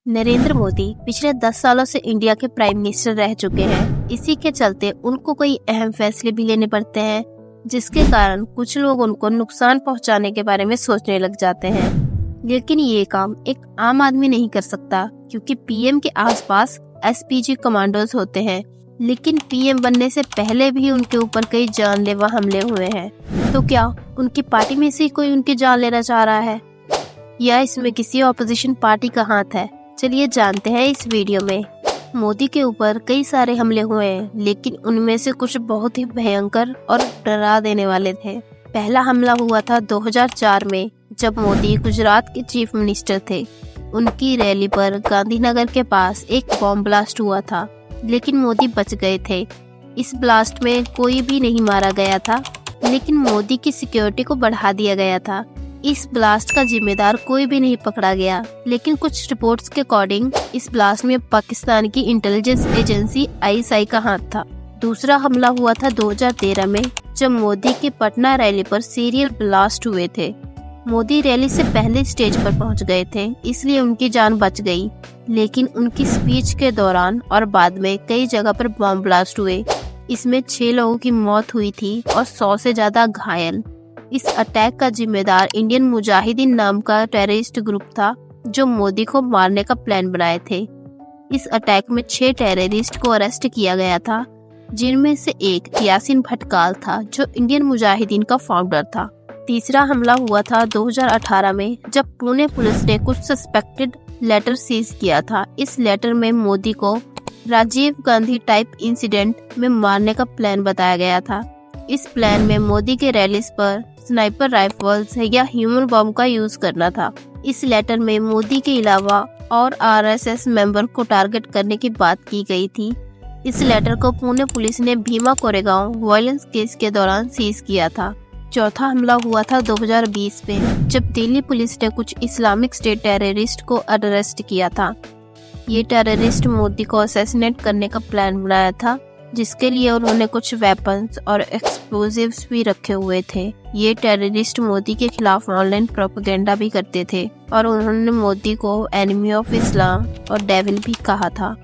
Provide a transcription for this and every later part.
नरेंद्र मोदी पिछले 10 सालों से इंडिया के प्राइम मिनिस्टर रह चुके हैं। इसी के चलते उनको कई अहम फैसले भी लेने पड़ते हैं, जिसके कारण कुछ लोग उनको नुकसान पहुंचाने के बारे में सोचने लग जाते हैं। लेकिन ये काम एक आम आदमी नहीं कर सकता, क्योंकि पीएम के आसपास एसपीजी कमांडोज होते हैं। लेकिन पीएम बनने से पहले भी उनके ऊपर कई जानलेवा हमले हुए हैं। तो क्या उनकी पार्टी में से कोई उनकी जान लेना चाह रहा है, या इसमें किसी ऑपोजिशन पार्टी का हाथ है? चलिए जानते हैं इस वीडियो में। मोदी के ऊपर कई सारे हमले हुए हैं, लेकिन उनमें से कुछ बहुत ही भयंकर और डरा देने वाले थे। पहला हमला हुआ था 2004 में, जब मोदी गुजरात के चीफ मिनिस्टर थे। उनकी रैली पर गांधीनगर के पास एक बॉम्ब ब्लास्ट हुआ था, लेकिन मोदी बच गए थे। इस ब्लास्ट में कोई भी नहीं मारा गया था, लेकिन मोदी की सिक्योरिटी को बढ़ा दिया गया था। इस ब्लास्ट का जिम्मेदार कोई भी नहीं पकड़ा गया, लेकिन कुछ रिपोर्ट्स के अकॉर्डिंग इस ब्लास्ट में पाकिस्तान की इंटेलिजेंस एजेंसी आईएसआई का हाथ था। दूसरा हमला हुआ था 2013 में, जब मोदी के पटना रैली पर सीरियल ब्लास्ट हुए थे। मोदी रैली से पहले स्टेज पर पहुंच गए थे, इसलिए उनकी जान बच गई। लेकिन उनकी स्पीच के दौरान और बाद में कई जगह पर बम ब्लास्ट हुए। इसमें 6 लोगों की मौत हुई थी और 100 से ज्यादा घायल। इस अटैक का जिम्मेदार इंडियन मुजाहिदीन नाम का टेररिस्ट ग्रुप था, जो मोदी को मारने का प्लान बनाए थे। इस अटैक में 6 टेररिस्ट को अरेस्ट किया गया था, जिनमें से एक यासीन भटकाल था, जो इंडियन मुजाहिदीन का फाउंडर था। तीसरा हमला हुआ था 2018 में, जब पुणे पुलिस ने कुछ सस्पेक्टेड लेटर सीज किया था। इस लेटर में मोदी को राजीव गांधी टाइप इंसिडेंट में मारने का प्लान बताया गया था। इस प्लान में मोदी के रैलीज पर स्नाइपर राइफल्स या ह्यूमन बम का यूज करना था। इस लेटर में मोदी के अलावा और आरएसएस मेंबर को टारगेट करने की बात की गई थी। इस लेटर को पुणे पुलिस ने भीमा कोरेगांव वायलेंस केस के दौरान सीज किया था। चौथा हमला हुआ था 2020 में, जब दिल्ली पुलिस ने कुछ इस्लामिक स्टेट टेररिस्ट को अरेस्ट किया था। ये टेररिस्ट मोदी को असैसिनेट करने का प्लान बनाया था, जिसके लिए उन्होंने कुछ वेपन्स और एक्सप्लोजिव्स भी रखे हुए थे। ये टेररिस्ट मोदी के खिलाफ ऑनलाइन प्रोपेगेंडा भी करते थे, और उन्होंने मोदी को एनिमी ऑफ इस्लाम और डेविल भी कहा था।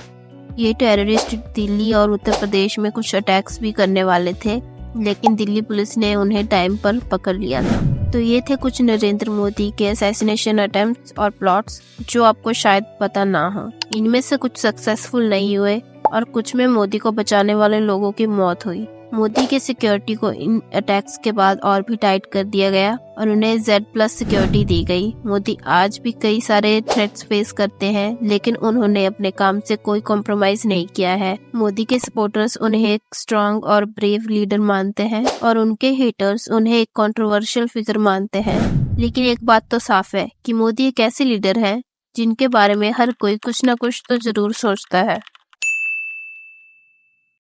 ये टेररिस्ट दिल्ली और उत्तर प्रदेश में कुछ अटैक्स भी करने वाले थे, लेकिन दिल्ली पुलिस ने उन्हें टाइम पर पकड़ लिया था। तो ये थे कुछ नरेंद्र मोदी के असैसिनेशन अटेम्प्ट्स और प्लॉट्स, जो आपको शायद पता ना हो। इनमें से कुछ सक्सेसफुल नहीं हुए और कुछ में मोदी को बचाने वाले लोगों की मौत हुई। मोदी के सिक्योरिटी को इन अटैक्स के बाद और भी टाइट कर दिया गया और उन्हें Z+ सिक्योरिटी दी गई। मोदी आज भी कई सारे थ्रेट्स फेस करते हैं, लेकिन उन्होंने अपने काम से कोई कॉम्प्रोमाइज नहीं किया है। मोदी के सपोर्टर्स उन्हें एक स्ट्रांग और ब्रेव लीडर मानते हैं, और उनके हेटर्स उन्हें एक कंट्रोवर्शियल फिगर मानते हैं। लेकिन एक बात तो साफ है कि मोदी एक ऐसे लीडर है जिनके बारे में हर कोई कुछ न कुछ तो जरूर सोचता है।